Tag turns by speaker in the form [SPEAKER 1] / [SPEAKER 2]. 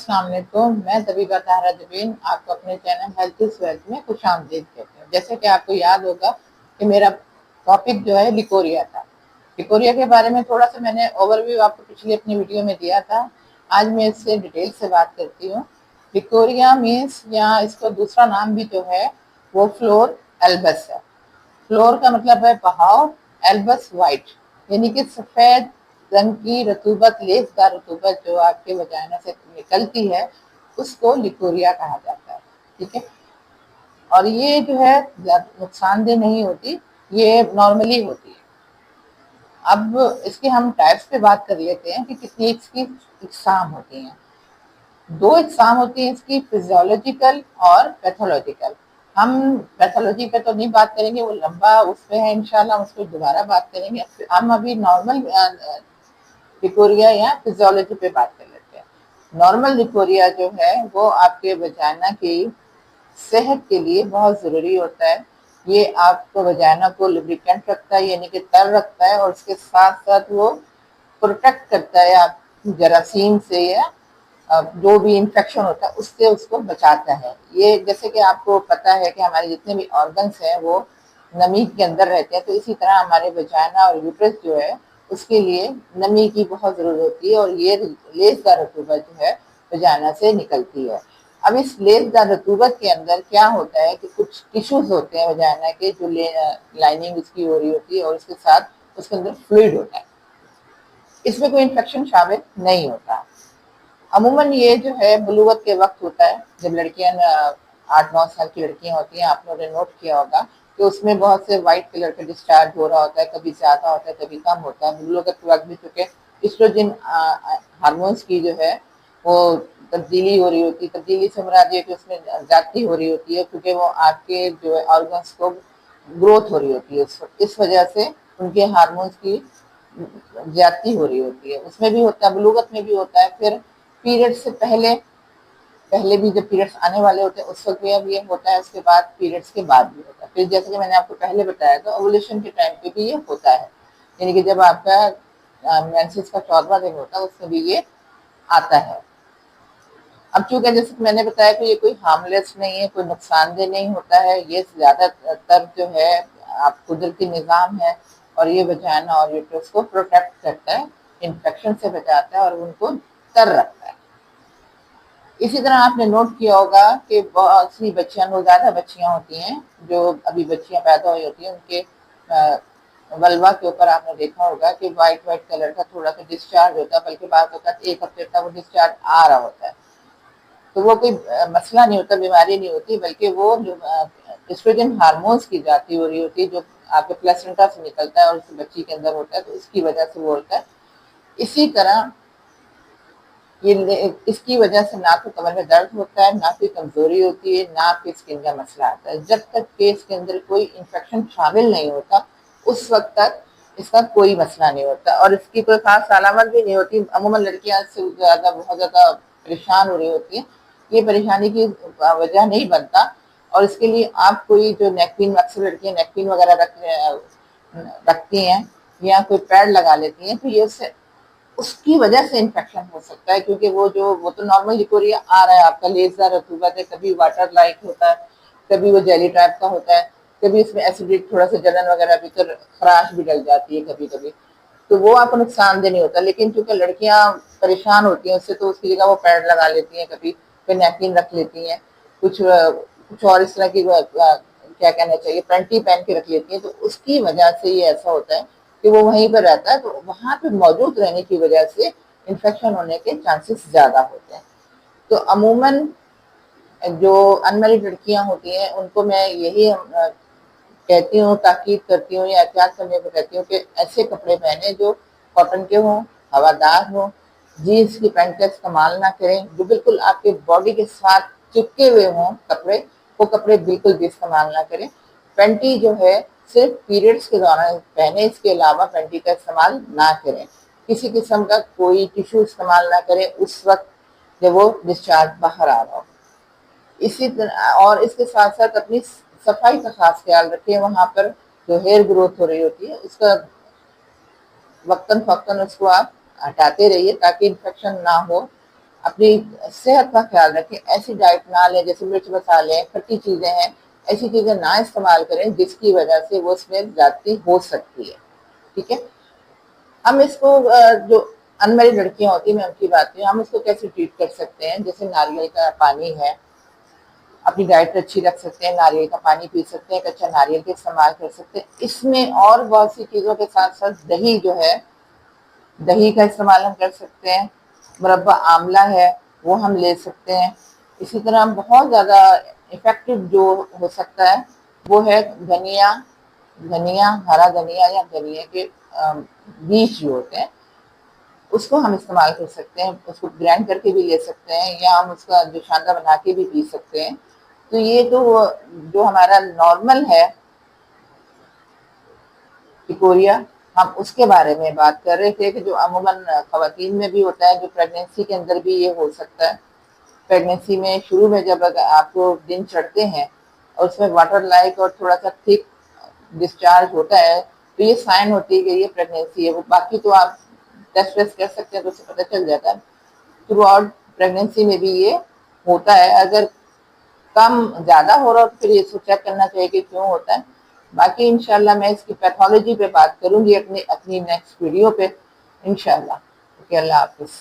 [SPEAKER 1] अस्सलाम वालेकुम। मैं तबीबा ताहरा जबीन आपको अपने चैनल हेल्थ इज वेल्थ में खुशामदीद कहती हूँ। जैसे कि आपको याद होगा कि मेरा टॉपिक जो है लिकोरिया था। लिकोरिया के बारे में थोड़ा सा मैंने ओवरव्यू आपको पिछली अपनी वीडियो में दिया था। आज मैं इससे डिटेल से बात करती हूँ। लिकोरिया मीन्स या इसका दूसरा नाम भी जो है वो फ्लोर एल्बस है। फ्लोर का मतलब है बहाव, एल्बस वाइट, यानी कि सफेद रंग की रतूबत, लेसदार रतूबत जो आपके वजाइना से निकलती है उसको लिकोरिया कहा जाता है। ठीक है, और ये जो है नुकसानदेह नहीं होती, ये नॉर्मली होती है। अब इसके हम टाइप्स पे बात कर लेते हैं कि कितनी इसकी इकसाम होती हैं। दो इकसाम होती है इसकी, फिजियोलॉजिकल और पैथोलॉजिकल। हम पैथोलॉजी पे तो नहीं बात करेंगे, वो लंबा उस पे है, इंशाल्लाह उस पर दोबारा बात करेंगे। हम अभी नॉर्मल लिकोरिया या फिजियोलॉजी पे बात कर लेते हैं। नॉर्मल लिकोरिया जो है वो आपके वजाइना की सेहत के लिए बहुत ज़रूरी होता है। ये आपको वजाइना को लुब्रिकेंट रखता है, यानी कि तर रखता है, और उसके साथ साथ वो प्रोटेक्ट करता है आप जरासीम से या जो भी इन्फेक्शन होता है उससे उसको बचाता है। ये जैसे कि आपको पता है कि हमारे जितने भी ऑर्गन्स हैं वो नमी के अंदर रहते हैं, तो इसी तरह हमारे वजाइना और यूट्रस जो है उसके लिए नमी की बहुत ज़रूरत होती है, और ये लेसदार रतूबत जो है वजाइना से निकलती है। अब इस लेसदार रतूबत के अंदर क्या होता है कि कुछ टिश्यूज होते हैं वजाइना के, जो लाइनिंग उसकी हो रही होती है, और उसके साथ उसके अंदर फ्लूइड होता है। इसमें कोई इन्फेक्शन शामिल नहीं होता। अमूमन ये जो है बलूगत के वक्त होता है, जब लड़कियां 8-9 साल की लड़कियां होती हैं। आप लोगों ने नोट किया होगा कि उसमें बहुत से वाइट कलर का डिस्चार्ज हो रहा होता है, कभी ज्यादा होता है कभी कम होता है। बलूगत के वक्त भी चूंकि एस्ट्रोजन हार्मोन्स की जो है वो तब्दीली हो रही होती है। तब्दीली से मुराद ये कि उसमें ज्यादती हो रही होती है, क्योंकि वो आपके जो है ऑर्गन्स को ग्रोथ हो रही होती है, इस वजह से उनके हार्मोन्स की ज्यादती हो रही होती है। उसमें भी होता है, बलूगत में भी होता है। फिर पीरियड से पहले पहले भी जब पीरियड्स आने वाले होते हैं उस वक्त भी अब ये होता है, उसके बाद पीरियड्स के बाद भी होता है। फिर जैसे कि मैंने आपको पहले बताया था, ओवुलेशन के टाइम पे भी ये होता है, यानी कि जब आपका मेंसेस का 14वां दिन होता है उसमें भी ये आता है। अब चूंकि जैसे कि मैंने बताया कि ये कोई हार्मलेस नहीं है, कोई नुकसानदेह नहीं होता है, ये ज्यादातर जो है आप कुदरती निज़ाम है, और ये वजाइना और यूट्रस को प्रोटेक्ट करता है, इन्फेक्शन से बचाता है और उनको तर रखता है। इसी तरह आपने नोट किया होगा कि बहुत सी बच्चियां, नवजायदा बच्चियां होती हैं जो अभी बच्चियां पैदा हुई होती हैं, उनके वल्वा के ऊपर आपने देखा होगा कि वाइट वाइट कलर का थोड़ा सा डिस्चार्ज होता है, बल्कि बात होता है 1 हफ्ते तक वो डिस्चार्ज आ रहा होता है। तो वो कोई मसला नहीं होता, बीमारी नहीं होती, बल्कि वो जो एस्ट्रोजन हार्मोन्स की जाती हो रही होती है, जो आपके प्लेसेंटा से निकलता है और उस बच्ची के अंदर होता है, तो उसकी वजह से वो होता है। इसी तरह ये इसकी वजह से ना तो कमर में दर्द होता है, ना कोई कमजोरी होती है, ना आपकी स्किन का मसला आता है। जब तक के इसके अंदर कोई इन्फेक्शन शामिल नहीं होता उस वक्त तक इसका कोई मसला नहीं होता, और इसकी कोई खास अलामत भी नहीं होती। अमूमन लड़कियां इससे ज्यादा बहुत ज्यादा परेशान हो रही होती हैं, ये परेशानी की वजह नहीं बनता। और इसके लिए आप कोई जो नेकपिन, अक्सर लड़कियां नेकपिन वगैरह रखती हैं या कोई पैड लगा लेती हैं, तो ये उससे उसकी वजह से इन्फेक्शन हो सकता है, क्योंकि वो तो नॉर्मल लिकोरिया आ रहा है, आपका लेसदार रतूबत है, कभी वाटर लाइक होता है, कभी वो जेली टाइप का होता है, कभी इसमें एसिडिक थोड़ा सा जलन वगैरह भी, तो खराश भी डल जाती है कभी कभी, तो वो आपको नुकसानदेह नहीं होता। लेकिन चूंकि लड़कियां परेशान होती हैं उससे, तो उसकी जगह वो पैड लगा लेती हैं, कभी कोई नैपकिन रख लेती हैं, कुछ और इस तरह की क्या कहना चाहिए, पैंटी पहन के रख लेती हैं, तो उसकी वजह से ये ऐसा होता है कि वो वहीं पर रहता है, तो वहां पे मौजूद रहने की वजह से इन्फेक्शन होने के चांसेस ज्यादा होते हैं। तो अमूमन जो अनमैरिड लड़कियां होती हैं उनको मैं यही कहती हूँ, ताकीद करती हूँ या एहतियात करने को कहती हूँ कि ऐसे कपड़े पहने जो कॉटन के हों, हवादार हों। जीन्स की पैंट का इस्तेमाल ना करें, जो बिल्कुल आपके बॉडी के साथ चिपके हुए हों कपड़े, वो कपड़े बिल्कुल भी इस्तेमाल ना करें। पैंटी जो है सिर्फ पीरियड्स के दौरान पहने, इसके अलावा पैंटी का इस्तेमाल ना करें। किसी किस्म का कोई टिश्यू इस्तेमाल ना करें उस वक्त जब वो डिस्चार्ज बाहर आ रहा हो। इसी तरह और इसके साथ साथ अपनी सफाई का खास ख्याल रखें। वहां पर जो हेयर ग्रोथ हो रही होती है उसका वक्तन फक्तन उसको आप हटाते रहिए ताकि इन्फेक्शन ना हो। अपनी सेहत का ख्याल रखें, ऐसी डाइट ना लें जैसे मिर्च मसाले, खट्टी चीजें हैं, ऐसी चीजें ना इस्तेमाल करें जिसकी वजह से वो उसमें ज्यादती हो सकती है। ठीक है, हम इसको जो अनमैरिड लड़कियां होती हैं, मैं उनकी बात करूं, हम इसको कैसे ट्रीट कर सकते हैं। जैसे नारियल का पानी है, अपनी डाइट अच्छी रख सकते हैं, नारियल का पानी पी सकते हैं, कच्चा नारियल का इस्तेमाल कर सकते हैं। इसमें और बहुत सी चीजों के साथ साथ दही जो है, दही का इस्तेमाल हम कर सकते हैं। मुरब्बा आंवला है वो हम ले सकते हैं। इसी तरह हम बहुत ज़्यादा इफेक्टिव जो हो सकता है वो है धनिया, धनिया, हरा धनिया या धनिया के बीज जो होते हैं उसको हम इस्तेमाल कर सकते हैं। उसको ग्राइंड करके भी ले सकते हैं या हम उसका जुशांदा बना के भी पी सकते हैं। तो ये तो जो हमारा नॉर्मल है टिकोरिया, हम उसके बारे में बात कर रहे थे कि जो अमूमन खवातीन में भी होता है, जो प्रेगनेंसी के अंदर भी ये हो सकता है। प्रेगनेंसी में शुरू में जब अगर आपको दिन चढ़ते हैं और उसमें वाटर लाइक और थोड़ा सा थिक डिस्चार्ज होता है तो ये साइन होती है कि ये प्रेगनेंसी है। वो बाकी तो आप टेस्ट वेस्ट कर सकते हैं तो उससे पता चल जाता है। थ्रू आउट प्रेगनेंसी में भी ये होता है। अगर कम ज़्यादा हो रहा हो तो फिर ये चेक करना चाहिए कि क्यों होता है। बाकी इंशाल्लाह मैं इसकी पैथोलॉजी पे बात करूंगी अपनी अपनी नेक्स्ट वीडियो पे इंशाल्लाह। ओके, अल्लाह हाफिज़।